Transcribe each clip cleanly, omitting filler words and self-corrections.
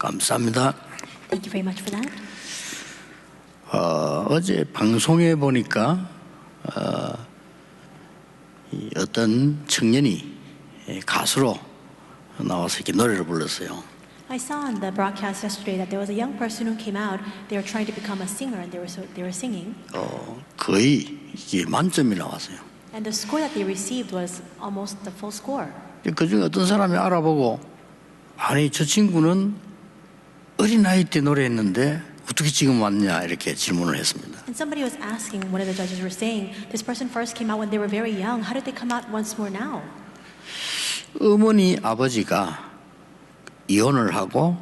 감사합니다. Thank you very much for that. 어제 방송에 보니까 어떤 청년이 가수로 나와서 이렇게 노래를 불렀어요. I saw on the broadcast yesterday that there was a young person who came out. They were trying to become a singer, and they were singing. 거의 이게 만점이 나왔어요. And the score that they received was almost the full score. 그 중에 어떤 사람이 알아보고 아니 저 친구는 어린 나이 때 노래했는데 어떻게 지금 왔냐 이렇게 질문을 했습니다. And somebody was asking, one of the judges were saying, this person first came out when they were very young. How did they come out once more now? 어머니 아버지가 이혼을 하고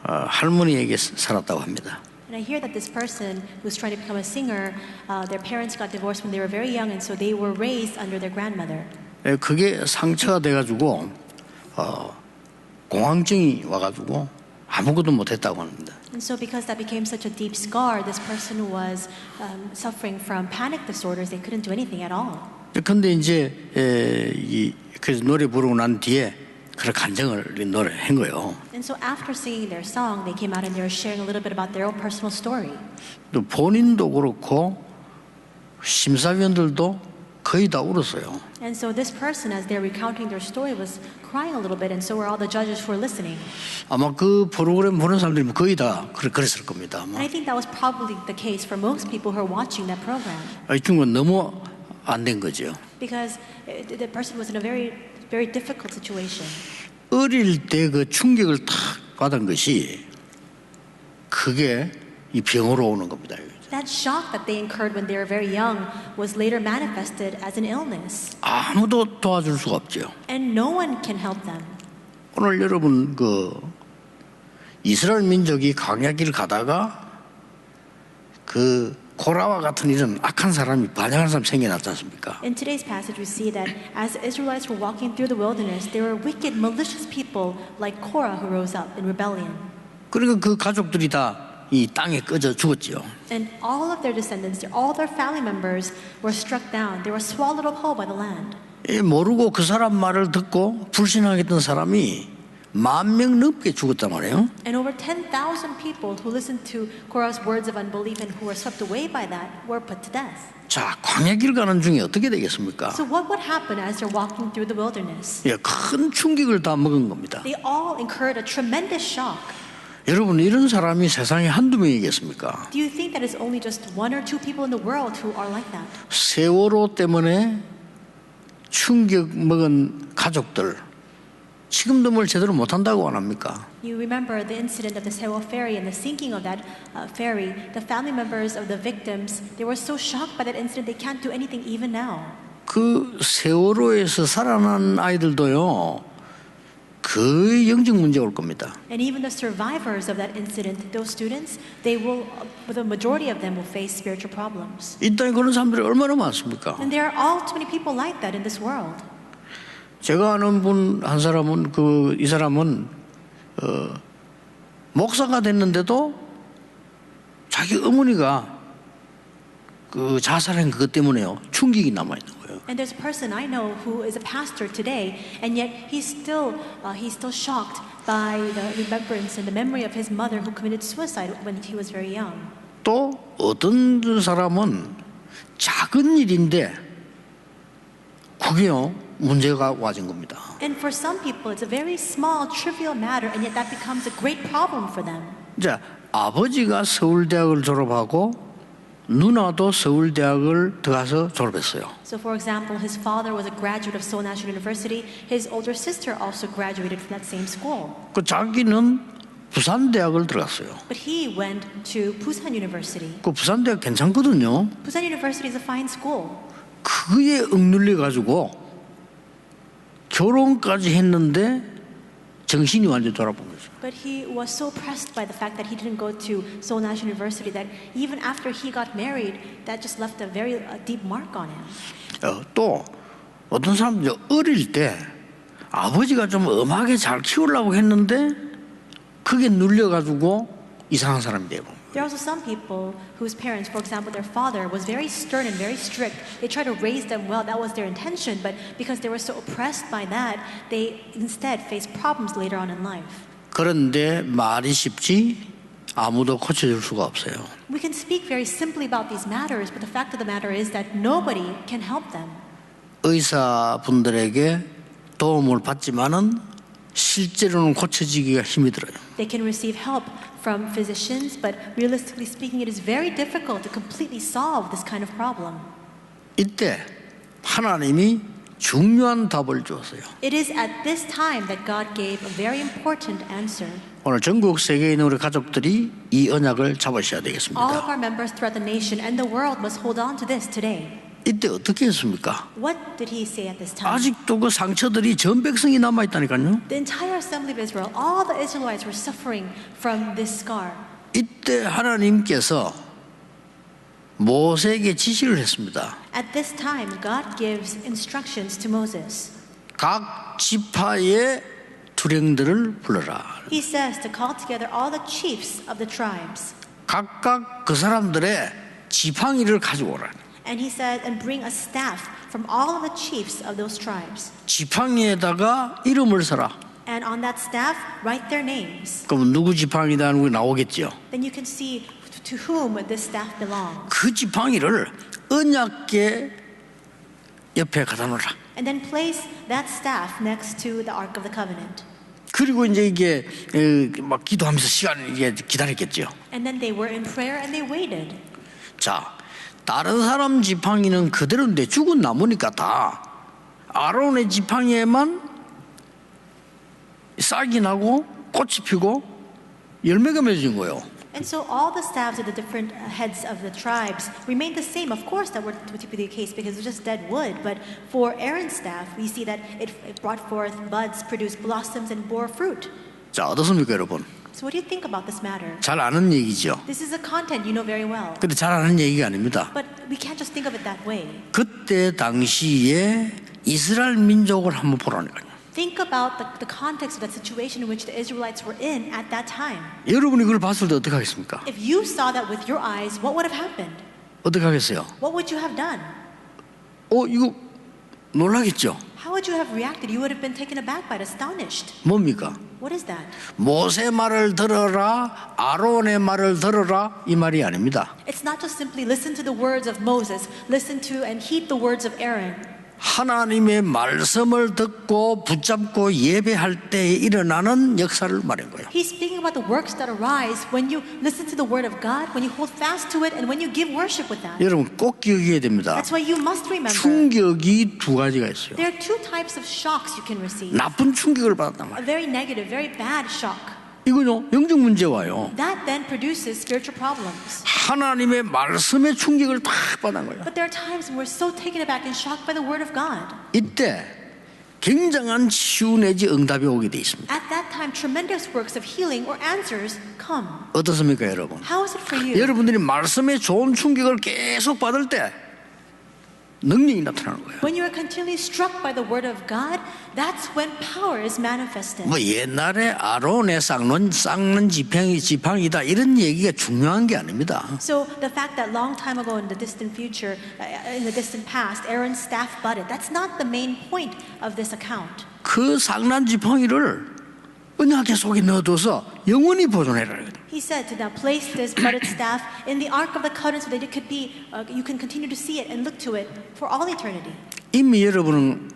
할머니에게 살았다고 합니다. And I hear that this person who's trying to become a singer, their parents got divorced when they were very young, and so they were raised under their grandmother. 그게 상처가 돼가지고 공황증이 와가지고 아무것도 못했다고 합니다. And so because that became such a deep scar, this person was suffering from panic disorders. They couldn't do anything at all. 근데 이제 그래서 노래 부르고 난 뒤에 그런 감정을 노래한 거예요. And so after singing their song, they came out and they were sharing a little bit about their own personal story. 또 본인도 그렇고 심사위원들도 거의 다 울었어요. And so this person, as they're recounting their story, was crying a little bit, and so were all the judges who were listening. 아마 그 프로그램 보는 사람들이 거의 다 그랬을 겁니다. And I think that was probably the case for most people who are watching that program. 이 친구는 너무 안 된 거죠. Because the person was in a very, very difficult situation. 어릴 때 그 충격을 탁 받은 것이 그게 이 병으로 오는 겁니다. That shock that they incurred when they were very young was later manifested as an illness. 아무도 도와줄 수가 없죠. And no one can help them. 오늘 여러분 그 이스라엘 민족이 광야길 가다가 그 고라와 같은 이런 악한 사람이 반역하는 사람 생겨났지 않습니까? In today's passage, we see that as the Israelites were walking through the wilderness, there were wicked, malicious people like Korah who rose up in rebellion. 그러니까 그 가족들이 다 이 땅에 꺼져 죽었죠. And all of their descendants, all their family members were struck down. They were swallowed up whole by the land. 모르고 그 사람 말을 듣고 불신하겠던 사람이 10,000명 넘게 죽었단 말이에요. And over 10,000 people who listened to Korah's words of unbelief and who were swept away by that were put to death. 자, 광야길 가는 중에 어떻게 되겠습니까? So what would happen as they're walking through the wilderness? 큰 충격을 다 먹은 겁니다. They all incurred a tremendous shock. 여러분 이런 사람이 세상에 한두 명이겠습니까? Do you think that it's only just one or two people in the world who are like that? 세월호 때문에 충격 먹은 가족들 지금도 뭘 제대로 못한다고 안 합니까? You remember the incident of the Sewol ferry and the sinking of that ferry. The family members of the victims, they were so shocked by that incident they can't do anything even now. 그 세월호에서 살아난 아이들도요. 거의 영적 문제 올 겁니다. And even the survivors of that incident, those students, the majority of them will face spiritual problems. 이 땅에 그런 사람들이 얼마나 많습니까? And there are all too many people like that in this world. 제가 아는 분 한 사람은 이 사람은 목사가 됐는데도 자기 어머니가 그 자살한 그것 때문에요 충격이 남아 있는 거예요. And there's a person I know who is a pastor today, and yet he's still shocked by the remembrance and the memory of his mother who committed suicide when he was very young. 또 어떤 사람은 작은 일인데 그게요 문제가 와진 겁니다. And for some people, it's a very small, trivial matter, and yet that becomes a great problem for them. 자, 아버지가 서울대학을 졸업하고 누나도 서울대학을 들어가서 졸업했어요. So, for example, his father was a graduate of Seoul National University. His older sister also graduated from that same school. 그 자기는 부산대학을 들어갔어요. But he went to Busan University. 그 부산대학 괜찮거든요. Busan University is a fine school. 그에 억눌려 가지고 결혼까지 했는데 정신이 완전 돌아본 거죠. But he was so pressed by the fact that he didn't go to Seoul National University that even after he got married, that just left a very deep mark on him. 또 어떤 사람들 어릴 때 아버지가 좀 엄하게 잘 키우려고 했는데 그게 눌려가지고 이상한 사람이 되고. There are also some people whose parents, for example, their father was very stern and very strict. They tried to raise them well, that was their intention, but because they were so oppressed by that, they instead faced problems later on in life. 그런데 말이 쉽지 아무도 고쳐줄 수가 없어요. We can speak very simply about these matters, but the fact of the matter is that nobody can help them. 의사분들에게 도움을 받지만은 실제로는 고쳐지기가 힘이 들어요. They can receive help from physicians, but realistically speaking, it is very difficult to completely solve this kind of problem. 이때 하나님이 중요한 답을 주었어요. It is at this time that God gave a very important answer. 오늘 전국 세계에 있는 우리 가족들이 이 언약을 잡으셔야 All of 되겠습니다. our members throughout the nation and the world must hold on to this today. 이때 어떻게 했습니까? What did he say at this time? 아직도 그 상처들이 전 백성이 남아있다니까요. The entire assembly of Israel, all the Israelites were suffering from this scar. 이때 하나님께서 모세에게 지시를 했습니다. At this time, God gives instructions to Moses. 각 지파의 두령들을 불러라. He says to call together all the chiefs of the tribes. 각각 그 사람들의 지팡이를 가지고 오라. And he said, and bring a staff from all of the chiefs of those tribes. 지팡이에다가 이름을 써라. And on that staff, write their names. 그럼 누구 지팡이다는 게 나오겠죠. Then you can see to whom this staff belongs. 그 지팡이를 언약궤 옆에 갖다 놓으라. And then place that staff next to the Ark of the Covenant. 그리고 이제 이게 막 기도하면서 시간을 이게 기다렸겠죠. And then they were in prayer and they waited. 자, 다른 사람 지팡이는 그대로인데 죽은 나무니까 다 아론의 지팡이에만 싹이 나고 꽃이 피고 열매가 맺어진 거예요. And so all the staffs of the different heads of the tribes remained the same. Of course, that would be the case because it was just dead wood. But for Aaron's staff, we see that it brought forth buds, produced blossoms, and bore fruit. 자, 어떻습니까, 여러분? So what do you think about this matter? 잘 아는 얘기죠. This is a content you know very well. 근데 잘 아는 얘기가 아닙니다. But we can't just think of it that way. 그때 당시에 이스라엘 민족을 한번 보라니까요. Think about the context of that situation in which the Israelites were in at that time. 여러분이 그걸 봤을 때 어떻게 하겠습니까? If you saw that with your eyes, what would have happened? 어떻게 하겠어요? What would you have done? 이거 놀라겠죠? How would you have reacted? You would have been taken aback by it, astonished. 뭡니까? What is that? 모세 말을 들어라, 아론의 말을 들어라 이 말이 아닙니다. It's not just simply listen to the words of Moses, listen to and heed the words of Aaron. 하나님의 말씀을 듣고 붙잡고 예배할 때에 일어나는 역사를 말한 거예요. He's speaking about the works that arise when you listen to the word of God, when you hold fast to it, and when you give worship with that. 여러분 꼭 기억해야 됩니다. That's why you must remember. 충격이 두 가지가 있어요. There are two types of shocks you can receive. 나쁜 충격을 받았단 A 말이에요. very negative, very bad shock. 이거요 영적 문제 와요. That then produces spiritual problems. 하나님의 말씀의 충격을 딱 받은 거예요. But there are times when we're so taken aback and shocked by the word of God. 이때 굉장한 치유 내지 응답이 오게 돼 있습니다. At that time, tremendous works of healing or answers come. 어떻습니까, 여러분? How is it for you? 여러분들이 말씀의 좋은 충격을 계속 받을 때 능력이 나타나는 거예요. When you are continually struck by the word of God, that's when power is manifested. 뭐 옛날에 아론의 쌍는 지팡이다 이런 얘기가 중요한 게 아닙니다. So the fact that long time ago in the distant future, in the distant past, Aaron's staff budded, that's not the main point of this account. 그 쌍난 지팡이를 언약궤 속에 넣어둬서 영원히 보존해라. He said to now place this budded staff in the Ark of the Covenant so that it could be, you can continue to see it and look to it for all eternity. 이미 여러분은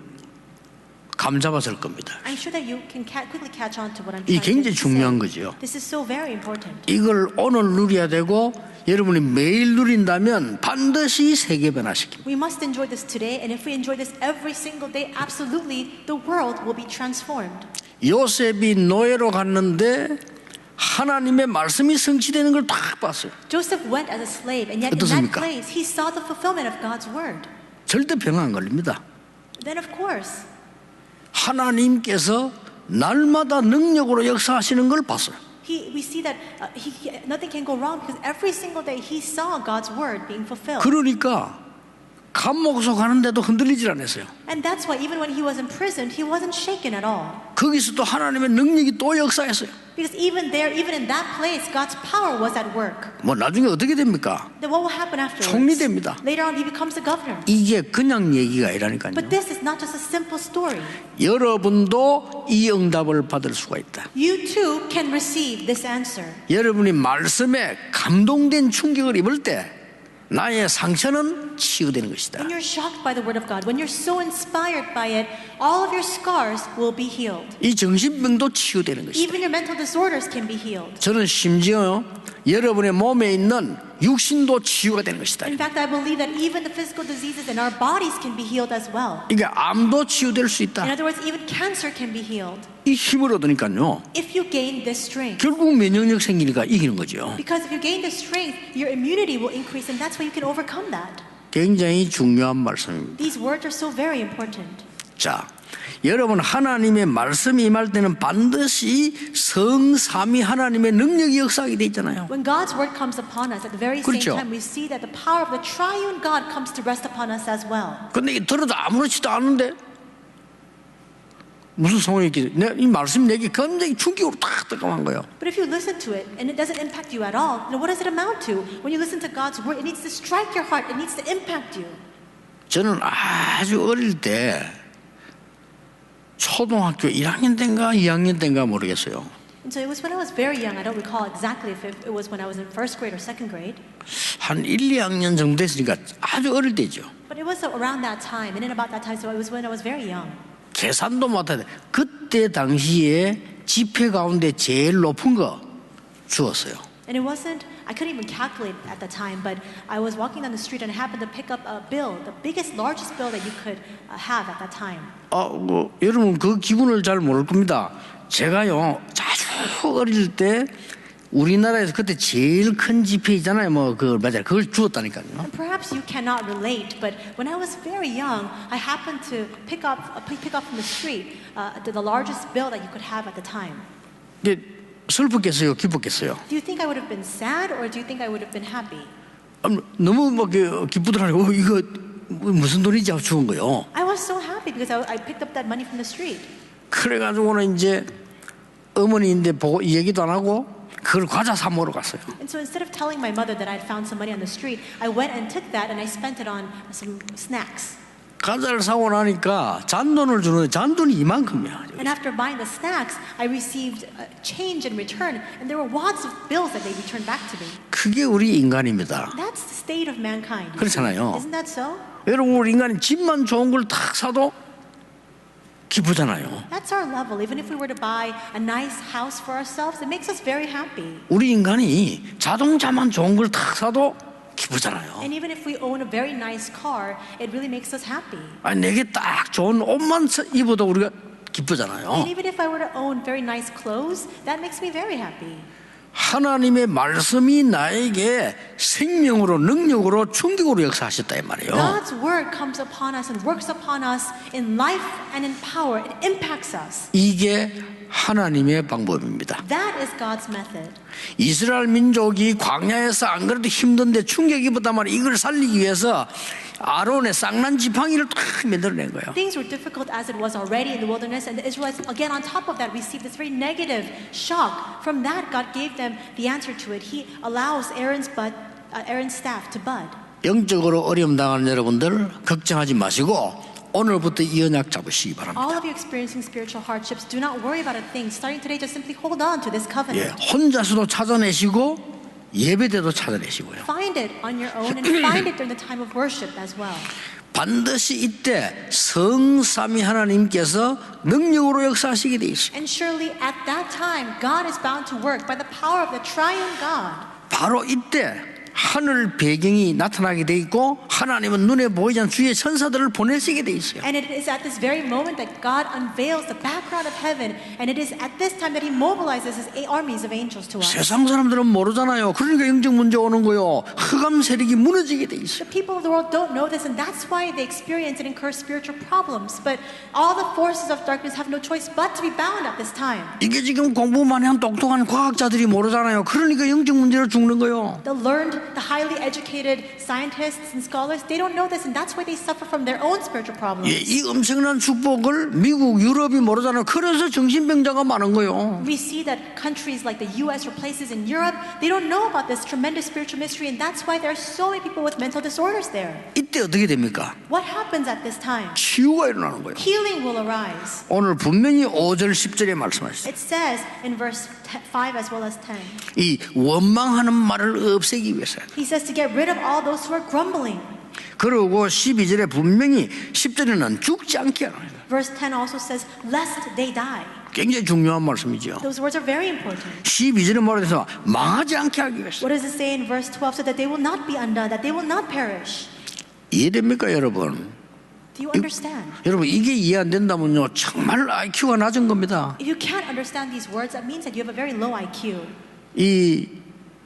감 잡았을 겁니다. I'm sure that you can quickly catch on to what I'm 이 trying 굉장히 to 중요한 say. 거죠. This is so very important. 이걸 오늘 누려야 되고 여러분이 매일 누린다면 반드시 세계 변화시킵니다. We must enjoy this today, and if we enjoy this every single day, absolutely the world will be transformed. 요셉이 노예로 갔는데 하나님의 말씀이 성취되는 걸 딱 봤어요. Joseph went as a slave, and yet in that 어떻습니까? place he saw the fulfillment of God's word. 절대 병 안 걸립니다. Then of course, 하나님께서 날마다 능력으로 역사하시는 걸 봤어요. we see that nothing can go wrong because every single day he saw God's word being fulfilled. 그러니까 감옥 속 가는데도 흔들리질 않았어요. And that's why even when he was imprisoned, he wasn't shaken at all. 거기서도 하나님의 능력이 또 역사했어요. Because even there, even in that place, God's power was at work. 뭐 나중에 어떻게 됩니까? Then what will happen afterwards? 총리됩니다. Later on, he becomes a governor. 이게 그냥 얘기가 아니라니까요. But this is not just a simple story. 여러분도 이 응답을 받을 수가 있다. You too can receive this answer. 여러분이 말씀에 감동된 충격을 입을 때 나의 상처는 치유되는 것이다. When you're shocked by the word of God, when you're so inspired by it, all of your scars will be healed. 이 정신병도 치유되는 것이다. Even your mental disorders can be healed. 저는 심지어 여러분의 몸에 있는 육신도 치유가 되는 것이다. In fact, I believe that even the physical diseases in our bodies can be healed as well. 이게 암도 치유될 수 In 있다. other words, even cancer can be healed 이 힘을 얻으니까요. if you gain this strength. 결국 면역력 생기니까 이기는 거죠. Because if you gain this strength, your immunity will increase, and that's why you can overcome that. 굉장히 중요한 말씀입니다. These words are so very important. 자, 여러분 하나님의 말씀이 임할 때는 반드시 성삼위 하나님의 능력이 역사하게 돼 있잖아요. When God's word comes upon us, at the very 그렇죠. same time, we see that the power of the triune God comes to rest upon us as well. 근데 이게 들어도 아무렇지도 않은데 무슨 상황이 있겠어요? 이 말씀이 내게 굉장히 충격으로 딱 들어간 거예요. But if you listen to it and it doesn't impact you at all, then what does it amount to? When you listen to God's word, it needs to strike your heart. It needs to impact you. 저는 아주 어릴 때 초등학교 1학년 때인가 2학년 때인가 모르겠어요. And so it was when I was very young. I don't recall exactly if it was when I was in first grade or second grade. 한 1, 2학년 정도 됐으니까 아주 어릴 때죠. But it was around that time, and in about that time, so it was when I was very young. 계산도 못하는데 그때 당시에 지폐 가운데 제일 높은 거 주었어요. And it wasn't, I couldn't even calculate at the time, but I was walking down the street and I happened to pick up a bill, the biggest, largest bill that you could have at that time. 여러분 그 기분을 잘 모를 겁니다. 제가요 아주 어릴 때 우리나라에서 그때 제일 큰 지폐 있잖아요. 맞아요. 그걸 주었다니까요. And perhaps you cannot relate, but when I was very young, I happened to pick up from the street the largest bill that you could have at the time. 근데 슬펐겠어요, 기뻤겠어요. Do you think I would have been sad, or do you think I would have been happy? 너무 기쁘더라고요. 이거 무슨 돈이지 하고 죽은 거요. I was so happy because I picked up that money from the street. 그래가지고는 이제 어머니인데 보고 얘기도 안 하고 그걸 과자 사 먹으러 갔어요. And so instead of telling my mother that I had found some money on the street, I went and took that and I spent it on some snacks. 과자를 사고 나니까 잔돈을 주는데 잔돈이 이만큼이야. And after buying the snacks, I received change in return, and there were wads of bills that they returned back to me. 그게 우리 인간입니다. That's the state of mankind. 그렇잖아요. Isn't that so? 여러분 우리 인간이 집만 좋은 걸 탁 사도 기쁘잖아요. That's our level. Even if we were to buy a nice house for ourselves, it makes us very happy. 우리 인간이 자동차만 좋은 걸 탁 사도 기쁘잖아요. And even if we own a very nice car, it really makes us happy. 아니 내게 딱 좋은 옷만 입어도 우리가 기쁘잖아요. And even if I were to own very nice clothes, that makes me very happy. 하나님의 말씀이 나에게 생명으로 능력으로 충격으로 역사하셨다 이 말이에요. God's word comes upon us and works upon us in life and in power. It impacts us. 이게 하나님의 방법입니다. That is God's method. 이스라엘 민족이 광야에서 안 그래도 힘든데 충격이 입었단 말이에요. 이걸 살리기 위해서 아론의 쌍난 지팡이를 탁 만들어낸 거예요. Things were difficult as it was already in the wilderness, and the Israelites, again, on top of that, received this very negative shock. From that, God gave them the answer to it. He allows Aaron's staff to bud. 영적으로 어려움 당하는 여러분들 걱정하지 마시고 오늘부터 이 언약 잡으시기 바랍니다. All of you experiencing spiritual hardships, do not worry about a thing. Starting today, just simply hold on to this covenant. 혼자서도 찾아내시고 예배 때도 찾아내시고요. Find it on your own and find it during the time of worship as well. 반드시 이때 성삼위 하나님께서 능력으로 역사하시게 돼 있어요. And surely at that time, God is bound to work by the power of the triune God. 바로 이때 하늘 배경이 나타나게 돼 있고 하나님은 눈에 보이지 않는 주의 천사들을 보내시게 돼 있어요. And it is at this very moment that God unveils the background of heaven, and it is at this time that He mobilizes His armies of angels to us. 세상 사람들은 모르잖아요. 그러니까 영적 문제 오는 거요. 흑암 세력이 무너지게 돼 있어요. The people of the world don't know this, and that's why they experience and incur spiritual problems. But all the forces of darkness have no choice but to be bound at this time. 이게 지금 공부 많이 한 똑똑한 과학자들이 모르잖아요. 그러니까 영적 문제로 죽는 거요. The highly educated scientists and scholars scholars, they don't know this, and that's why they suffer from their own spiritual problems. 예, 이 엄청난 축복을 미국, 유럽이 모르잖아요. 그래서 정신병자가 많은 거예요. We see that countries like the US or places in Europe, they don't know about this tremendous spiritual mystery, and that's why there are so many people with mental disorders there. 이때 어떻게 됩니까? What happens at this time? 치유가 일어나는 거예요. Healing will arise. 오늘 분명히 5절 10절에 말씀하셨어요. It says in verse 5 as well as 10. 이 원망하는 말을 없애기 위해서. He says to get rid of all those who are grumbling. 그리고 12절에 분명히 10절에는 죽지 않게 하는 거예요. Verse 10 also says, lest they die. 굉장히 중요한 말씀이죠. Those words are very important. 12절에 말해서 망하지 않게 하기 위해서. What does it say in verse 12? So that they will not be undone, that they will not perish. 이해됩니까 여러분? Do you understand? 여러분 이게 이해 안 된다면요 정말 IQ가 낮은 겁니다. If you can't understand these words, that means that you have a very low IQ. 이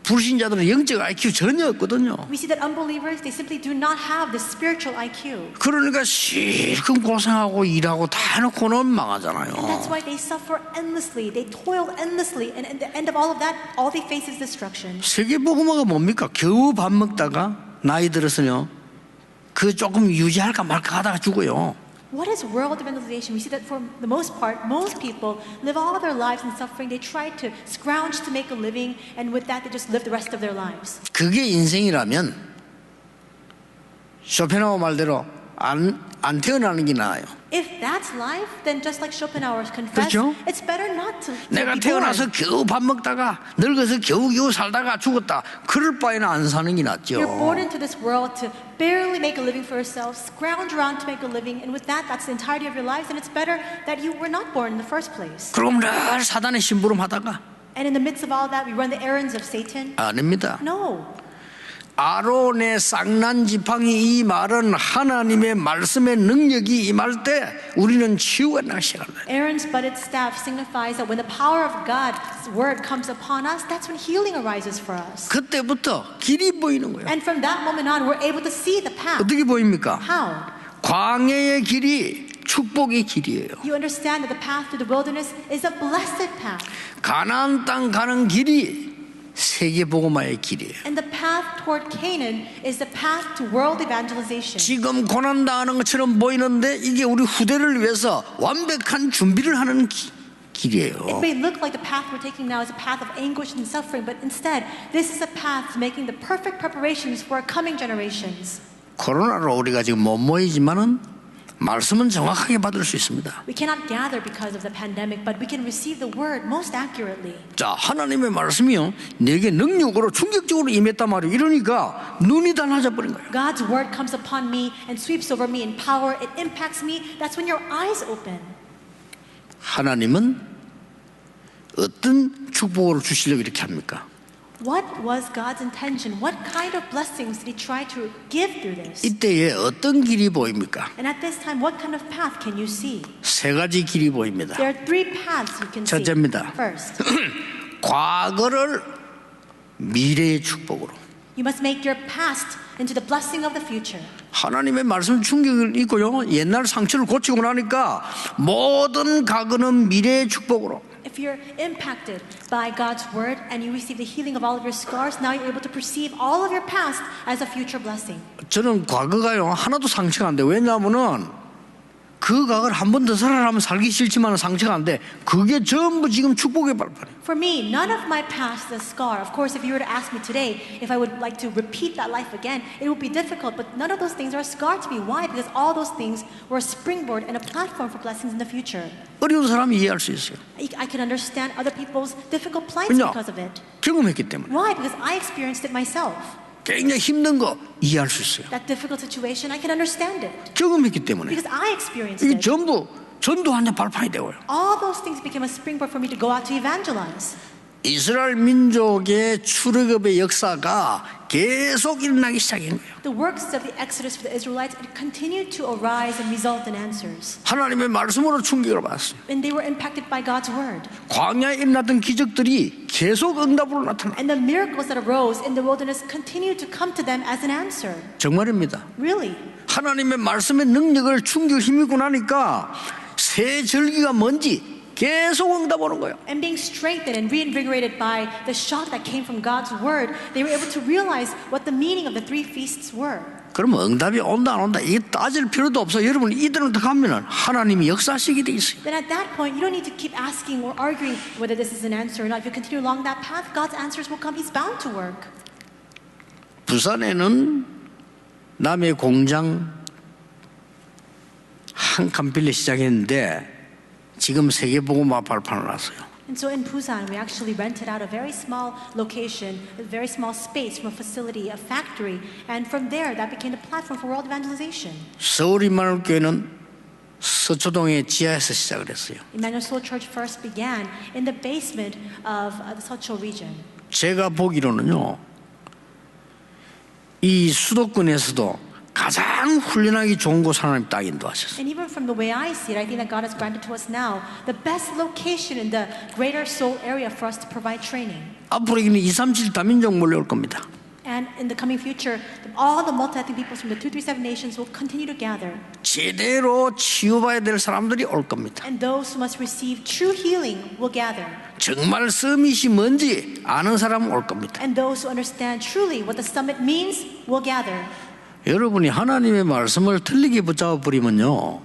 불신자들은 영적 IQ 전혀 없거든요. We see that unbelievers, they simply do not have the spiritual IQ. 그러니까 실컷 고생하고 일하고 다 해놓고는 망하잖아요. And that's why they suffer endlessly. They toil endlessly. And at the end of all of that, all they face is destruction. 세계복음화가 뭡니까? 겨우 밥 먹다가 나이 들어서요 그 조금 유지할까 말까 하다가 죽어요. What is world evangelization? We see that for the most part, most people live all their lives in suffering. They try to scrounge to make a living, and with that, they just live the rest of their lives. 그게 인생이라면 쇼펜하우 말대로 안 태어나는 게 나아요. If that's life, then just like Schopenhauer confessed, 그렇죠? it's better not to 내가 be born. 태어나서 겨우 밥 먹다가 늙어서 겨우겨우 살다가 죽었다. 그럴 바에는 안 사는 게 낫죠. You're born into this world to barely make a living for yourself, scrounge around to make a living, and with that, that's the entirety of your lives, and it's better that you were not born in the first place. 그럼 늘 사단의 심부름하다가 And in the midst of all that, we run the errands of Satan? 아닙니다. No. 아론의 쌍난 지팡이 이 말은 하나님의 말씀의 능력이 임할 때 우리는 치유가 나기 시작합니다. Aaron's budded staff signifies that when the power of God's word comes upon us, that's when healing arises for us. 그때부터 길이 보이는 거예요. And from that moment on, we're able to see the path. 어떻게 보입니까? How? 광야의 길이 축복의 길이에요. You understand that the path through the wilderness is a blessed path. 가나안 땅 가는 길이 세계복음화의 길이에요. And the path toward Canaan is the path to world evangelization. 지금 고난당하는 것처럼 보이는데 이게 우리 후대를 위해서 완벽한 준비를 하는 길이에요. It may look like the path we're taking now is a path of anguish and suffering, but instead, this is a path to making the perfect preparations for our coming generations. 코로나로 우리가 지금 못 모이지만은 말씀은 정확하게 받을 수 있습니다. We cannot gather because of the pandemic, but we can receive the word most accurately. 자, 하나님의 말씀이요 내게 능력으로 충격적으로 임했단 말이에요. 이러니까 눈이 달라져 버린 거예요. God's word comes upon me and sweeps over me in power. It impacts me. That's when your eyes open. 하나님은 어떤 축복으로 주시려고 이렇게 합니까? What was God's intention? What kind of blessings did He try to give through this? 이때에 어떤 길이 보입니까? And at this time, what kind of path can you see? 세 가지 길이 보입니다. There are three paths you can see. 첫째입니다. First, 과거를 미래의 축복으로. you must make your past into the blessing of the future. 하나님의 말씀 충격을 있고요. 옛날 상처를 고치고 나니까 모든 과거는 미래의 축복으로. If you're impacted by God's word and you receive the healing of all of your scars, now you're able to perceive all of your past as a future blessing. 저는 과거가요 하나도 상처가 안 돼요. 왜냐하면은 그 과거를 한 번 더 살아가면 살기 싫지만 상처가 안 돼. 그게 전부 지금 축복의 발판이에요. For me, none of my past is a scar. Of course, if you were to ask me today if I would like to repeat that life again, it would be difficult. But none of those things are a scar to me. Why? Because all those things were a springboard and a platform for blessings in the future. 어려운 사람이 이해할 수 있어요. I can understand other people's difficult plights 왜냐? because of it. 경험했기 때문에. Why? Because I experienced it myself. 굉장히 힘든 거 이해할 수 있어요. That difficult situation, I can understand it. 경험했기 때문에. Because I experienced 이게 it. 전부 전도하는 발판이 되고요. All those things became a springboard for me to go out to evangelize. 이스라엘 민족의 출애굽의 역사가 계속 일어나기 시작한 거예요. The works of the Exodus for the Israelites continued to arise and result in answers. 하나님의 말씀으로 충격을 받았어요. And they were impacted by God's word. 광야에 일어났던 기적들이 계속 응답으로 나타나. And the miracles that arose in the wilderness continued to come to them as an answer. 정말입니다. Really? 하나님의 말씀의 능력을 충격 힘입고 나니까 새 절기가 뭔지 계속 응답 오는 거예요. And being strengthened and reinvigorated by the shock that came from God's word, they were able to realize what the meaning of the three feasts were. 그러면 응답이 온다 안 온다 이게 따질 필요도 없어. 여러분 이대로 가면은 하나님이 역사하시게 돼 있어요. Then at that point, you don't need to keep asking or arguing whether this is an answer or not. If you continue along that path, God's answers will come. He's bound to work. 부산에는 남의 공장 한 칸 빌려 시작했는데 지금 세계보고마 발판을 놨어요. And so in Busan, we actually rented out a very small location, a very small space from a facility, a factory. And from there, that became the platform for world evangelization. 서울 임마누엘교회는 서초동의 지하에서 시작을 했어요. Emmanuel Soul Church first began in the basement of the Seocho region. 제가 보기로는요, 이 수도권에서도 가장 훈련하기 좋은 곳 하나님 딱 인도하셨어요. And even from the way I see it, I think that God has granted to us now the best location in the greater Seoul area for us to provide training. 앞으로 이는 237 다민족 몰려올 겁니다. And in the coming future, all the multi-ethnic peoples from the 237 nations will continue to gather. 제대로 치유받아야 될 사람들이 올 겁니다. And those who must receive true healing will gather. 정말 서밋이 뭔지 아는 사람 올 겁니다. And those who understand truly what the summit means will gather. 여러분이 하나님의 말씀을 틀리게 붙잡아 버리면요,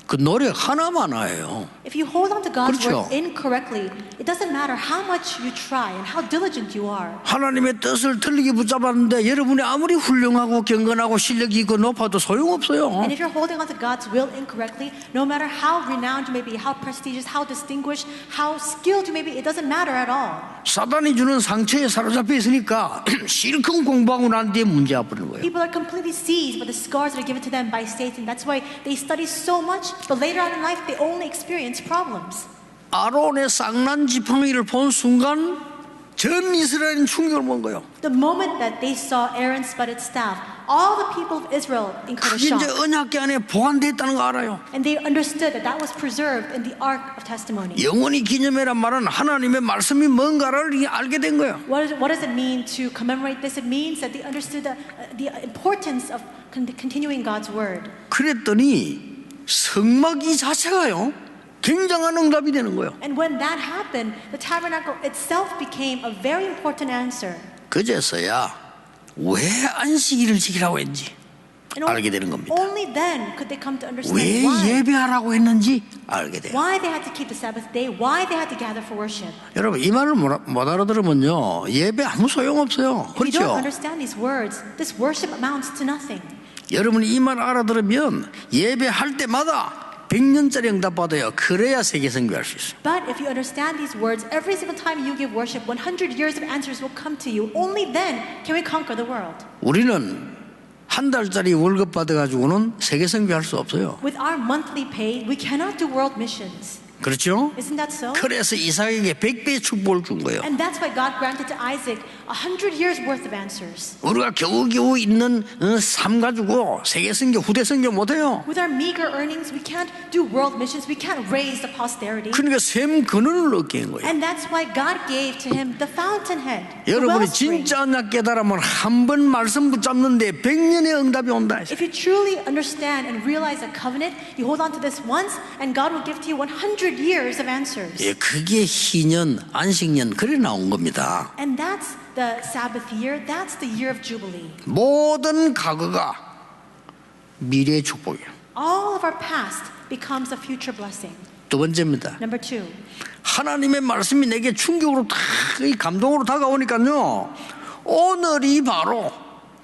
그 노력 하나만 와요. If you hold on to God's 그렇죠. word incorrectly, it doesn't matter how much you try and how diligent you are. 하나님의 뜻을 틀리게 붙잡았는데 여러분이 아무리 훌륭하고 경건하고 실력이 있고 높아도 소용없어요. And if you're holding on to God's will incorrectly, no matter how renowned you may be, how prestigious, how distinguished, how skilled you may be, it doesn't matter at all. 사단이 주는 상처에 사로잡혀 있으니까 실컷 공부하고 난 뒤에 문제 와버리는 거예요. People are completely seized by the scars that are given to them by Satan. That's why they study so much, but later on in life, they only experience problems. 아론의 쌍난 지팡이를 본 순간 전 이스라엘은 충격을 먹은 거예요. The moment that they saw Aaron's budded staff, all the people of Israel incurred a 그게 이제 shock. 언약궤 안에 보관됐다는 거 알아요. And they understood that that was preserved in the Ark of Testimony. 영원히 기념해란 말은 하나님의 말씀이 뭔가를 알게 된 거예요. What does it mean to commemorate this? It means that they understood the importance of continuing God's word. 그랬더니 성막 이 자체가요 굉장한 응답이 되는 거예요. And when that happened, the tabernacle itself became a very important answer. 그제서야 왜 안식일을 지키라고 했는지 And 알게 되는 겁니다. only then could they come to understand 왜 why. 예배하라고 했는지 알게 돼요. Why they had to keep the Sabbath day, why they had to gather for worship. 여러분 이 말을 못 알아들으면요 예배 아무 소용없어요. If you don't 그렇죠? understand these words, this worship amounts to nothing. 여러분이 이 말 알아들으면 예배할 때마다 100년짜리 응답 받아요. 그래야 세계 선교할 수 있어요. But if you understand these words, every single time you give worship, 100 years of answers will come to you. Only then can we conquer the world. 우리는 한 달짜리 월급 받아가지고는 세계 선교할 수 없어요. With our monthly pay, we cannot do world missions. 그렇죠? Isn't that so? 그래서 이삭에게 100배의 축복을 준 거예요. And that's why God granted to Isaac 100 years worth of answers. 우리가 겨우겨우 있는 삶 가지고 세계 선교, 후대 선교 못해요. With our meager earnings, we can't do world missions. We can't raise the posterity. 그러니까 샘 근원을 얻게 한 거예요. And that's why God gave to him the fountainhead, the 여러분이 wellspring. 진짜 언약 깨달으면 한 번 말씀 붙잡는데 100년의 응답이 온다. If you truly understand and realize a covenant, you hold on to this once, and God will give to you 100 years of answers. 예, 그게 희년, 안식년 그래 나온 겁니다. And that's the Sabbath year. That's the year of Jubilee. 모든 과거가 미래의 축복이에요. All of our past becomes a future blessing. 두 번째입니다. Number two, 하나님의 말씀이 내게 충격으로 이 감동으로 다가오니까요. 오늘이 바로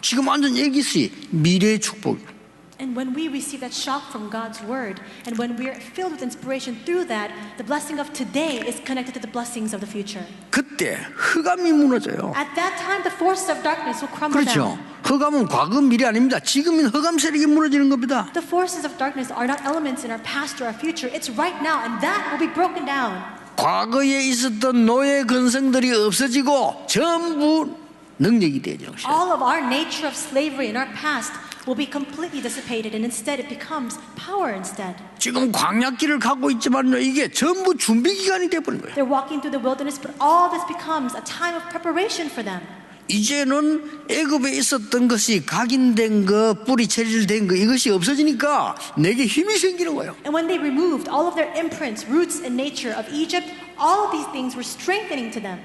지금 완전 얘기시 미래의 축복이에요. and when we receive that shock from God's word, and when we're filled with inspiration through that, the blessing of today is connected to the blessings of the future. 그때 흑암이 무너져요. At that time, the forces of darkness will crumble 그렇죠. down. 흑암은 과거 미래 아닙니다. 지금은 흑암 세력이 무너지는 겁니다. The forces of darkness are not elements in our past or our future. It's right now, and that will be broken down. 과거에 있었던 노예 근성들이 없어지고 전부 능력이 되죠. All of our nature of slavery in our past will be completely dissipated, and instead it becomes power instead. 지금 광야길을 가고 있지만요, 이게 전부 준비 기간이 돼버린 거예요. They're walking through the wilderness, but all this becomes a time of preparation for them. 이제는 애굽에 있었던 것이 각인된 거, 뿌리 체질된 거 이것이 없어지니까 내게 힘이 생기는 거예요. And when they removed all of their imprints, roots, and nature of Egypt, all of these things were strengthening to them.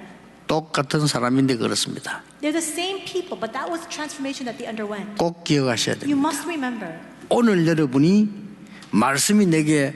똑같은 사람인데 그렇습니다. They're the same people, but that was the transformation that they underwent. 꼭 기억하셔야 You 됩니다. must remember. 오늘 여러분이 말씀이 내게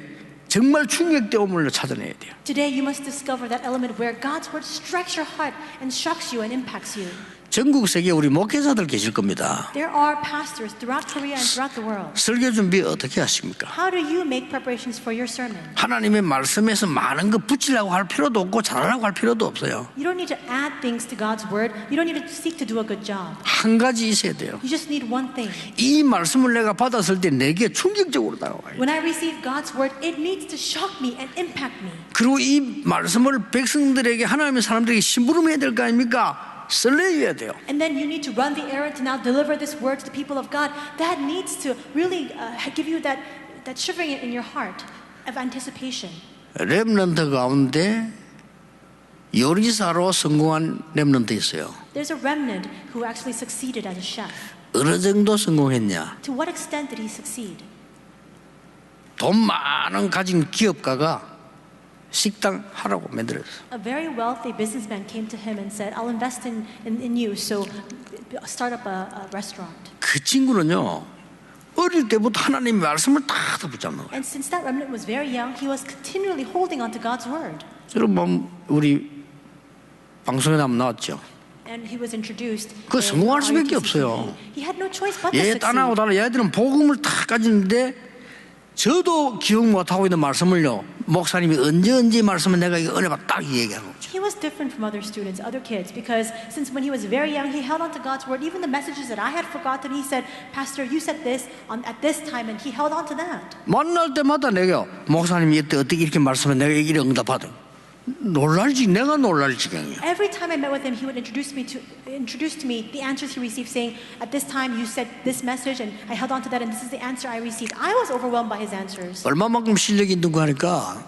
정말 충격되음을 찾아내야 돼요. Today you must discover that element where God's word strikes your heart and shocks you and impacts you. 전국 세계에 우리 목회자들 계실 겁니다. There are pastors throughout Korea and throughout the world. 설교 준비 어떻게 하십니까? How do you make preparations for your sermon? 하나님의 말씀에서 많은 거 붙이려고 할 필요도 없고 잘하려고 할 필요도 없어요. You don't need to add things to God's word. You don't need to seek to do a good job. 한 가지 있어야 돼요. You just need one thing. 이 말씀을 내가 받았을 때 내게 충격적으로 다가와요. When I receive God's word, it needs to shock me and impact me. 그리고 이 말씀을 백성들에게 하나님의 사람들에게 심부름해야 될 거 아닙니까? 설레야 돼요. And then you need to run the errand to now deliver this word to the people of God. That needs to really give you that shivering in your heart of anticipation. 렘넌트 가운데 요리사로 성공한 렘넌트 있어요. There's a remnant who actually succeeded as a chef. 어느 정도 성공했냐? To what extent did he succeed? 돈 많은 가진 기업가가 식당 하라고 만들었어. A very wealthy businessman came to him and said, I'll invest in you, so start up a restaurant. 그 친구는요, 어릴 때부터 하나님의 말씀을 다 붙잡는 거예요. And since that remnant was very young, he was continually holding on to God's word. 여러분, 우리 방송에 한번 나왔죠. And he was introduced. 그 성공할 수밖에 RUTC. 없어요. He had no choice but to 얘 succeed. 딴하고 달라. 얘들은 복음을 다 가지는데 저도 기억 못하고 있는 말씀을요, 목사님이 언제 말씀을 내가 이 은혜 받 딱 얘기하는 거죠. He was different from other students, other kids, because since when he was very young, he held on to God's word. Even the messages that I had forgotten, he said, Pastor, you said this at this time, and he held on to that. 만날 때마다 내가 목사님이 이때 어떻게 이렇게 말씀해 내가 얘기를 응답하든 내가 놀랄 지경이야. Every time I met with him, he would introduce to me the answers he received, saying, at this time you said this message, and I held on to that, and this is the answer I received. I was overwhelmed by his answers. 얼마만큼 실력이 있는 거 하니까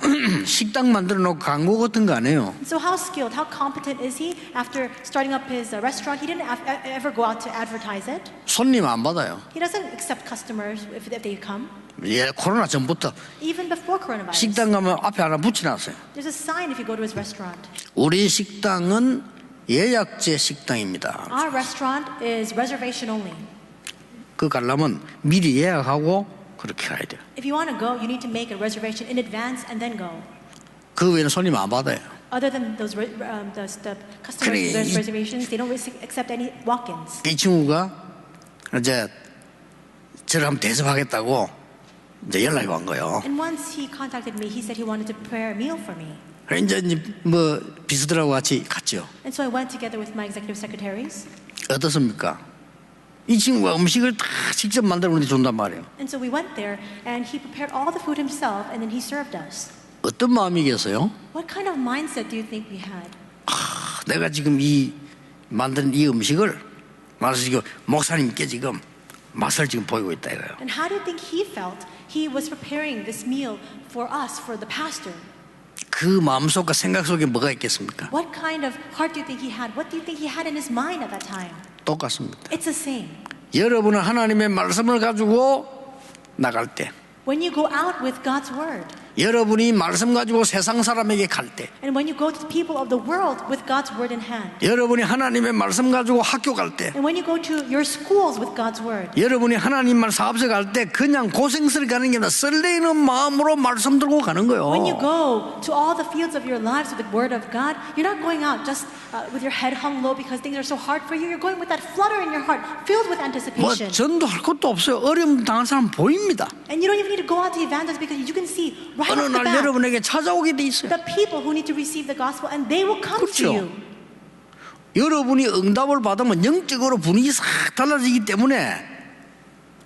식당 만들어 놓고 광고 같은 거 안 해요. So how skilled, how competent is he? After starting up his restaurant, he didn't ever go out to advertise it. 손님 안 받아요. He doesn't accept customers if they come. 예, 코로나 전부터 Even before coronavirus. 식당 가면 앞에 하나 붙여놨어요. There's a sign if you go to his restaurant. 우리 식당은 예약제 식당입니다. Our restaurant is reservation only. 그 가려면 미리 예약하고 그렇게 가야 돼요. If you want to go, you need to make a reservation in advance and then go. 그 외에는 손님 안 받아요. Other than the customers 그래, those 이- reservations, they don't accept any walk-ins. 이 친구가 이제 저를 한번 대접하겠다고 이제 연락이 온 거예요. And once he contacted me, he said he wanted to prepare a meal for me. 그래 이제 뭐 비서들하고 같이 갔죠. And so I went together with my executive secretaries. 어떻습니까? 이 친구가 음식을 다 직접 만들어서 준단 말이에요. And so we went there, and he prepared all the food himself, and then he served us. 어떤 마음이겠어요? What kind of mindset do you think we had? 내가 지금 이 만든 이 음식을 말해서 지금 목사님께 지금 맛을 지금 보이고 있다 이거예요. And how do you think he felt? He was preparing this meal for us, for the pastor. 그 마음속과 생각 속에 뭐가 있겠습니까? What kind of heart do you think he had? What do you think he had in his mind at that time? 똑같습니다. It's the same. 여러분은 하나님의 말씀을 가지고 나갈 때, When you go out with God's word, 여러분이 말씀 가지고 세상 사람에게 갈 때, and when you go to the people of the world with God's word in hand, 여러분이 하나님의 말씀 가지고 학교 갈 때, and when you go to your schools with God's word, 여러분이 하나님만 사업소 갈 때 그냥 고생스럽게 가는 게 아니라 설레이는 마음으로 말씀 들고 가는 거예요. when you go to all the fields of your lives with the word of God, you're not going out just with your head hung low because things are so hard for you. You're going with that flutter in your heart, filled with 뭐 anticipation. 전도할 것도 없어요. 어려움 당한 사람 보입니다. And you don't even need to go out to evangelize because you can see right 어느 off the 날 bat 여러분에게 찾아오게 돼 있어요. the people who need to receive the gospel, and they will come to 그렇죠. you. 여러분이 응답을 받으면 영적으로 분위기 싹 달라지기 때문에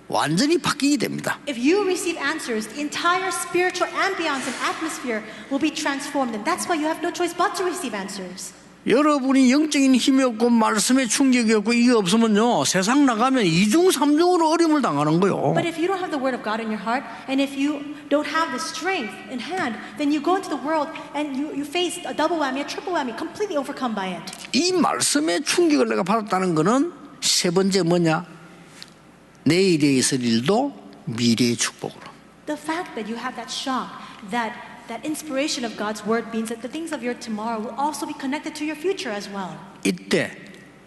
완전히 바뀌게 됩니다. If you receive answers, the entire spiritual ambiance and atmosphere will be transformed, and that's why you have no choice but to receive answers. 여러분이 영적인 힘이 없고 말씀에 충격이 없고 이게 없으면요 세상 나가면 이중 삼중으로 어려움을 당하는 거예요. But if you don't have the word of God in your heart, and if you don't have the strength in hand, then you go into the world and you face a double whammy, a triple whammy, completely overcome by it. 이 말씀의 충격을 내가 받았다는 것은 세 번째 뭐냐? 내일에 있을 일도 미래의 축복으로. The fact that you have that shock, that That inspiration of God's word means that the things of your tomorrow will also be connected to your future as well. 이때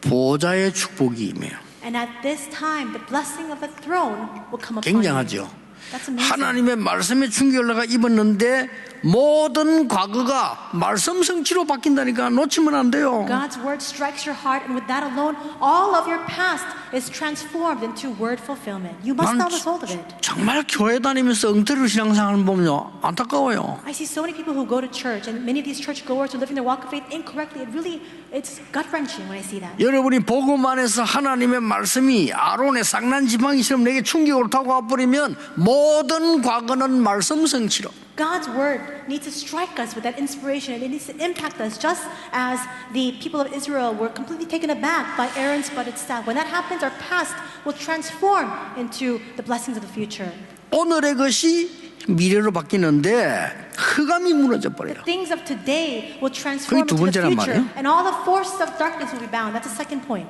보좌의 축복이 임해요. And at this time, the blessing of the throne will come upon you. 굉장하죠. That's amazing. 하나님의 말씀에 충격을 내가 입었는데 모든 과거가 말씀 성취로 바뀐다니까 놓치면 안 돼요. God's word strikes your heart, and with that alone, all of your past is transformed into word fulfillment. You must 난 not lose hold of it. 정말 교회 다니면서 엉터리로 신앙생활을 보면요 안타까워요. I see so many people who go to church, and many of these churchgoers are living their walk of faith incorrectly. It's gut-wrenching when I see that. 여러분이 복음 안에서 하나님의 말씀이 아론의 쌍난 지팡이처럼 내게 충격으로 다가와 버리면 모든 과거는 말씀 성취로. God's word needs to strike us with that inspiration, and it needs to impact us just as the people of Israel were completely taken aback by Aaron's budded staff. When that happens, our past will transform into the blessings of the future. 오늘의 것이 미래로 바뀌는데 흑암이 무너져 버려요. The things of today will transform 그게 두 into the 번째란 future, 말이에요. and all the forces of darkness will be bound. That's the second point.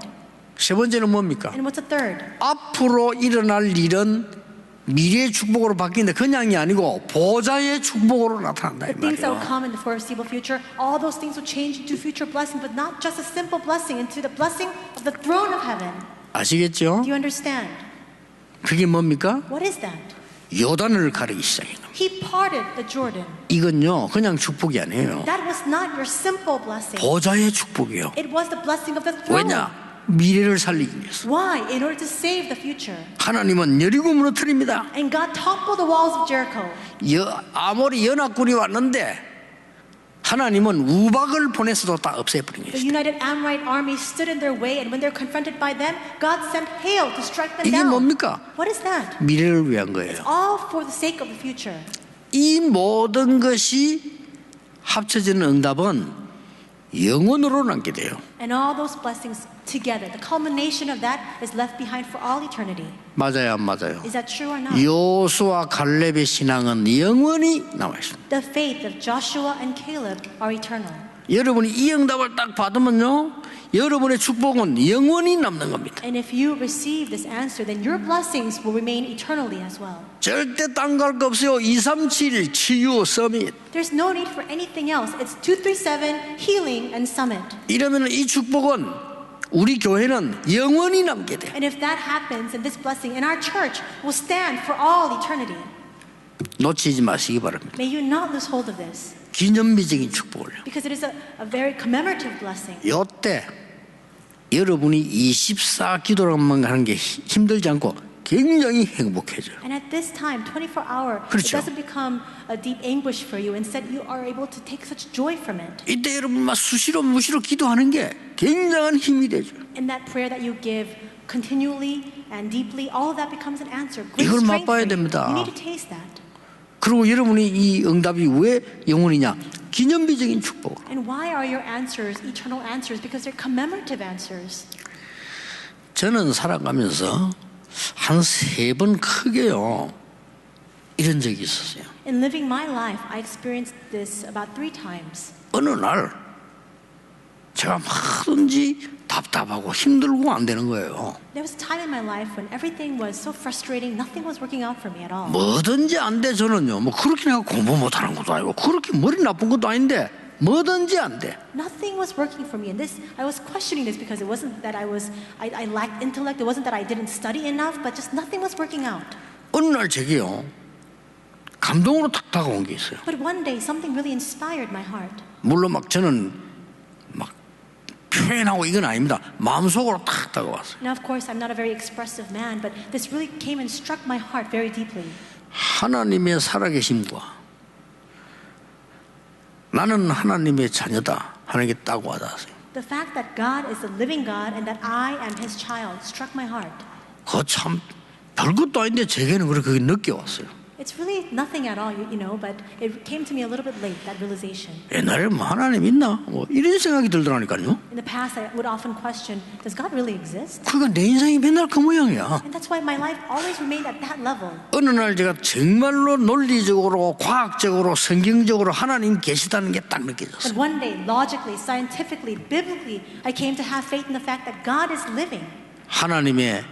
세 번째는 뭡니까? And what's the third? 앞으로 일어날 일은 미래의 축복으로 바뀌는데 그냥이 아니고 보좌의 축복으로 나타난다 이 The things that will 말이에요. come in the foreseeable future, all those things will change into future blessing, but not just a simple blessing, into the blessing of the throne of heaven. 아시겠죠? Do you understand? 그게 뭡니까? What is that? 요단을 가르기 시작한 겁니다. He parted the Jordan. 이건요 그냥 축복이 아니에요. That was not your simple blessing. 보좌의 축복이에요. It was the blessing of the throne. 왜냐? 미래를 살리기 위해서. Why? In order to save the future. 하나님은 여리고 무너뜨립니다. And God toppled the walls of Jericho. 아모리 연합군이 왔는데 하나님은 우박을 보내서도 다 없애버린 The 것이다. United Amorite army stood in their way, and when they're confronted by them, God sent hail to strike them 이게 down. 뭡니까? What is that? 미래를 위한 거예요. All for the sake of the future. 이 모든 것이 합쳐지는 응답은 영원으로 남게 돼요. And all those blessings together, the culmination of that is left behind for all eternity. 맞아요, 안 맞아요? Is that true or not? 여호수아 갈렙의 신앙은 영원히 남아 있습니다. The faith of Joshua and Caleb are eternal. 여러분이 이 응답을 딱 받으면요, 여러분의 축복은 영원히 남는 겁니다. And if you receive this answer, then your blessings will remain eternally as well. 절대 딴 거 할 거 없어요. 237 치유 서밋. There's no need for anything else. It's 237 Healing and Summit. 이러면 이 축복은 우리 교회는 영원히 남게 돼요. And if that happens, then this blessing in our church will stand for all eternity. 놓치지 마시기 바랍니다. May you not lose hold of this, 기념비적인 축복을요. because it is a very commemorative blessing. 요때 여러분이 24 기도로만 하는 게 힘들지 않고 굉장히 행복해져요. And at this time, 24-hour, it 그렇죠. doesn't become a deep anguish for you. Instead, you are able to take such joy from it. 이때 여러분 막 수시로 무시로 기도하는 게 굉장한 힘이 되죠. In that prayer that you give continually and deeply, all of that becomes an answer. Great 이걸 strength for 맛봐야 you. 됩니다. You need to taste that. 그리고 여러분이 이 응답이 왜 영원이냐? 기념비적인 축복. And why are your answers eternal answers? Because they're commemorative answers. 저는 살아가면서 한 3번 크게요 이런 적이 있었어요. In living my life, I experienced this about 3 times. 어느 날 제가 뭐든지 답답하고 힘들고 안 되는 거예요. There was a time in my life when everything was so frustrating, nothing was working out for me at all. 뭐든지 안 돼. 저는요 뭐 그렇게 내가 공부 못하는 것도 아니고 그렇게 머리 나쁜 것도 아닌데 뭐든지 안 돼. Nothing was working for me, and this I was questioning this because it wasn't that I lacked intellect. It wasn't that I didn't study enough, but just nothing was working out. 어느 날 제게요 감동으로 탁 다가온 게 있어요. But one day, something really inspired my heart. 물론 막 저는 막 표현하고 이건 아닙니다. 마음속으로 탁 다가왔어요. Now, of course, I'm not a very expressive man, but this really came and struck my heart very deeply. 하나님의 살아계심과 나는 하나님의 자녀다 하는 게 딱 와닿았어요. The fact that God is the living God and that I am His child struck my heart. 그거 참 별것도 아닌데 제게는 그렇게 늦게 왔어요. It's really nothing at all, you know, but it came to me a little bit late, that realization. 옛날에 뭐 하나님 있나? 뭐 이런 생각이 들더라니까요. In the past, I would often question, does God really exist? 그러니까 내 인생이 맨날 그 모양이야. And that's why my life always remained at that level. 어느 날 제가 정말로 논리적으로 과학적으로 성경적으로 하나님 계시다는 게 딱 느껴졌어요. But one day, logically, scientifically, biblically, I came to have faith in the fact that God is living. 하나님의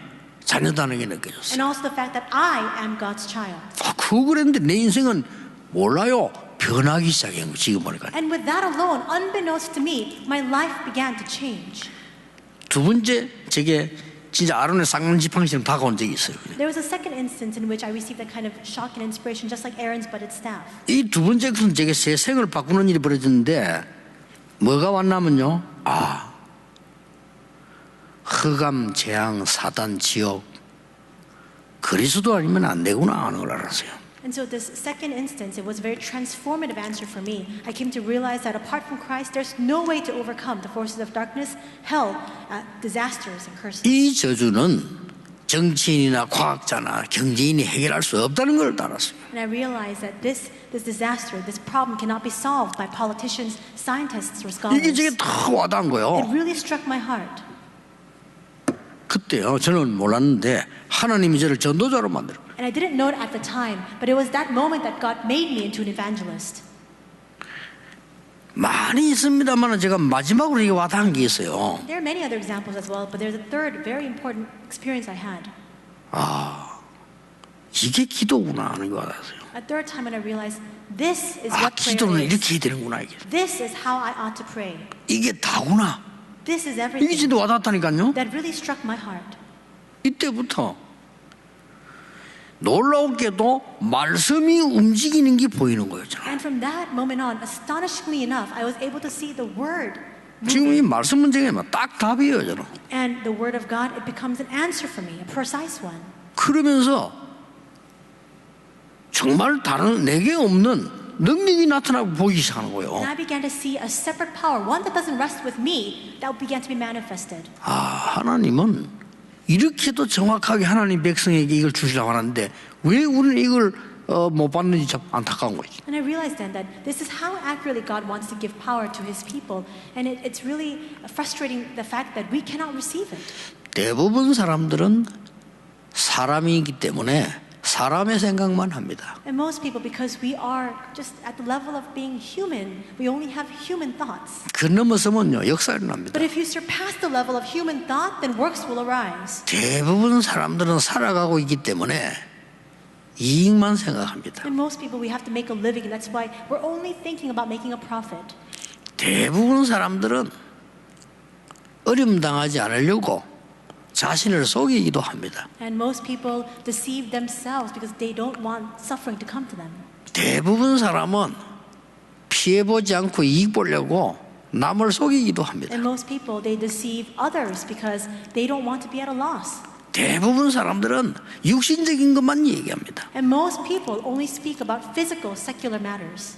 자녀다는 게 느껴졌어요. And also the fact that I am God's child. 그거 그랬는데 내 인생은 몰라요. 변하기 시작한 거예요. 지금 보니까. And with that alone, unbeknownst to me, my life began to change. 두 번째, 제게 진짜 아론의 쌍난 지팡이처럼 다가온 적이 있어요. There was a second instance in which I received that kind of shock and inspiration, just like Aaron's budded staff. 이 두 번째 것은 제게 제 생을 바꾸는 일이 벌어졌는데 뭐가 왔냐면요. 흑암, 재앙, 사단, 지옥, 그리스도 아니면 안 되구나 하는 걸 알았어요. And so this second instance, it was a very transformative answer for me. I came to realize that apart from Christ, there's no way to overcome the forces of darkness, hell, disasters, and curses. 이 저주는 정치인이나 과학자나 경제인이 해결할 수 없다는 걸 알았어요. And I realized that this disaster, this problem cannot be solved by politicians, scientists, or scholars. 이게 제게 다 와닿은 It 거예요. really struck my heart. 그때요, 저는 몰랐는데 하나님이 저를 전도자로 만들어요. And I didn't know it at the time, but it was that moment that God made me into an evangelist. 많이 있습니다만 제가 마지막으로 이게 와닿은 게 있어요. There are many other examples as well, but there's a third very important experience I had. 이게 기도구나 하는 거 알았어요. A third time when I realized this is what 기도는 prayer is. 이렇게 해야 되는구나 이게. This is how I ought to pray. 이게 다구나. This is 이게 everything. 진짜 와닿다니까요. That really struck my heart. 이때부터 놀라웠게도 말씀이 움직이는 게 보이는 거예요. 저는. And from that moment on, astonishingly enough, I was able to see the Word. 지금 이 말씀 문제가 딱 답이에요. 저는. And the Word of God, it becomes an answer for me, a precise one. 그러면서 정말 다른 내게 없는 능력이 나타나고 보이기 시작하는 거예요. And I began to see a separate power, one that doesn't rest with me, that began to be manifested. 하나님은 이렇게도 정확하게 하나님 백성에게 이걸 주시려고 하는데 왜 우리는 이걸 못 받는지 참 안타까운 거지. And I realized then that this is how accurately God wants to give power to His people, and it's really frustrating the fact that we cannot receive it. 대부분 사람들은 사람이기 때문에 사람의 생각만 합니다. And most people, because we are just at the level of being human, we only have human thoughts. 그 넘어서면요 역사가 일어납니다. But if you surpass the level of human thought, then works will arise. 대부분 사람들은 살아가고 있기 때문에 이익만 생각합니다. And most people, we have to make a living, and that's why we're only thinking about making a profit. 대부분 사람들은 어려움 당하지 않으려고 자신을 속이기도 합니다. And most people deceive themselves because they don't want suffering to come to them. 대부분 사람은 피해보지 않고 이익 보려고 남을 속이기도 합니다. And most people, they deceive others because they don't want to be at a loss. 대부분 사람들은 육신적인 것만 얘기합니다. And most people only speak about physical, secular matters.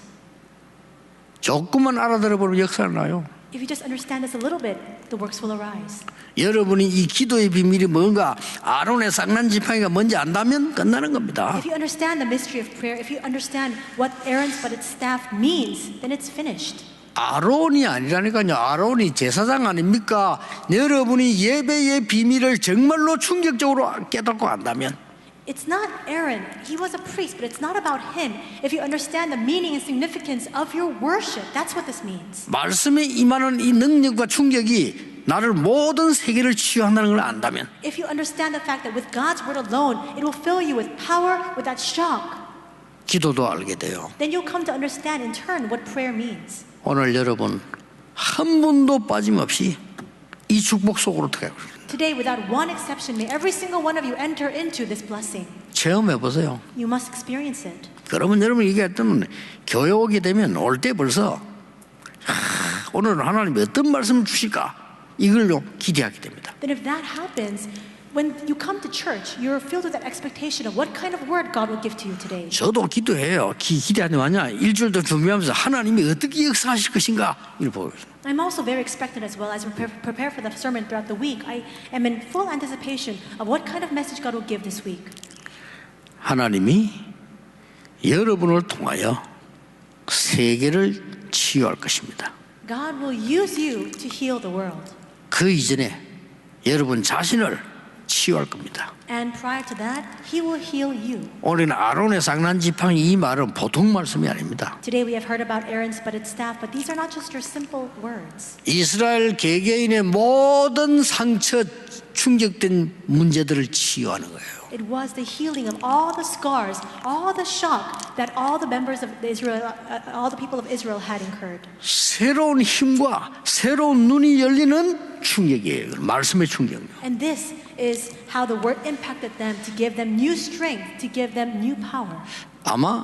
조금만 알아들어보면 역사가 나요. If you just understand this a little bit, the works will arise. 여러분이 이 기도의 비밀이 뭔가 아론의 쌍난 지팡이가 뭔지 안다면 끝나는 겁니다. If you understand the mystery of prayer, if you understand what Aaron's budded staff means, then it's finished. 아론이 아니라니까요. 아론이 제사장 아닙니까? 여러분이 예배의 비밀을 정말로 충격적으로 깨닫고 안다면 It's not Aaron. He was a priest, but it's not about him. If you understand the meaning and significance of your worship, that's what this means. 말씀에 임하는 이 능력과 충격이 나를 모든 세계를 치유한다는 걸 안다면 If you understand the fact that with God's word alone, it will fill you with power, with that shock, 기도도 알게 돼요. then you'll come to understand in turn what prayer means. 오늘 여러분 한 분도 빠짐없이 이 축복 속으로 들어가요. Today, without one exception, may every single one of you enter into this blessing. 체험해 보세요. You must experience it. 그러면 여러분 이게 어떤 교회 오게 되면 올 때 벌써 오늘은 하나님이 어떤 말씀을 주실까 이걸로 기대하게 됩니다. Then if that happens, when you come to church, you're filled with that expectation of what kind of word God will give to you today. 저도 기도해요. 기대하지 마냐. 일주일도 준비하면서 하나님이 어떻게 역사하실 것인가 이걸 보고 있습니다. I'm also very expectant as well as we prepare for the sermon throughout the week. I am in full anticipation of what kind of message God will give this week. 하나님이 여러분을 통하여 세계를 치유할 것입니다. God will use you to heal the world. 그 이전에 여러분 자신을 치유할 겁니다. And prior to that, He will heal you. 오늘은 아론의 쌍난 지팡이 이 말은 보통 말씀이 아닙니다. Today we have heard about Aaron's budded staff, but these are not just your simple words. 이스라엘 개개인의 모든 상처, 충격된 문제들을 치유하는 거예요. It was the healing of all the scars, all the shock that all the members of Israel, all the people of Israel had incurred. 새로운 힘과 새로운 눈이 열리는 충격이에요. 말씀의 충격이요. And this is how the word impacted them to give them new strength, to give them new power. 아마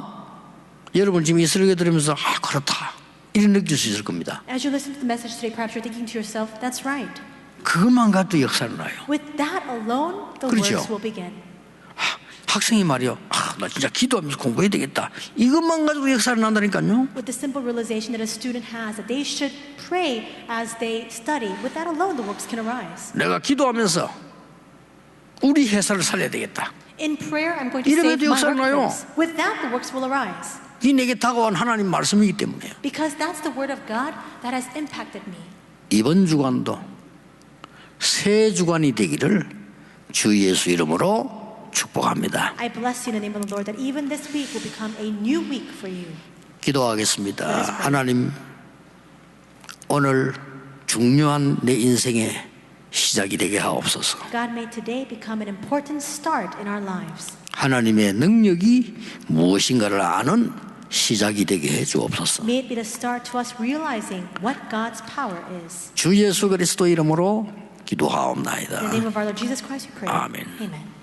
여러분 지금 이 설교 들으면서 그렇다 이런 느낄 수 있을 겁니다. As you listen to the message today, perhaps you're thinking to yourself, that's right. 그것만 가도 역사를 나요. With that alone, the 그렇죠. works will begin. 학생이 말이요. 나 진짜 기도하면서 공부해야 되겠다. 이것만 가지고 역사를 난다니까요. With the simple realization that a student has that they should pray as they study, with that alone, the works can arise. 내가 기도하면서 우리 회사를 살려야 되겠다. In prayer, I'm going to 이러면 save my 역사를 나요. workplace. With that, the works will arise. 이 내게 다가온 하나님 말씀이기 때문에요. Because that's the word of God that has impacted me. 이번 주간도 새 주간이 되기를 주 예수 이름으로 축복합니다. I bless you in the name of the Lord that even this week will become a new week for you. 기도하겠습니다. 하나님, 오늘 중요한 내 인생의 시작이 되게 하옵소서. God made today become an important start in our lives. 하나님의 능력이 무엇인가를 아는 시작이 되게 해 주옵소서. May it be the start to us realizing what God's power is. 주 예수 그리스도 이름으로 In the 기도하옵나이다. name of our Lord Jesus Christ, we pray. 아멘. Amen.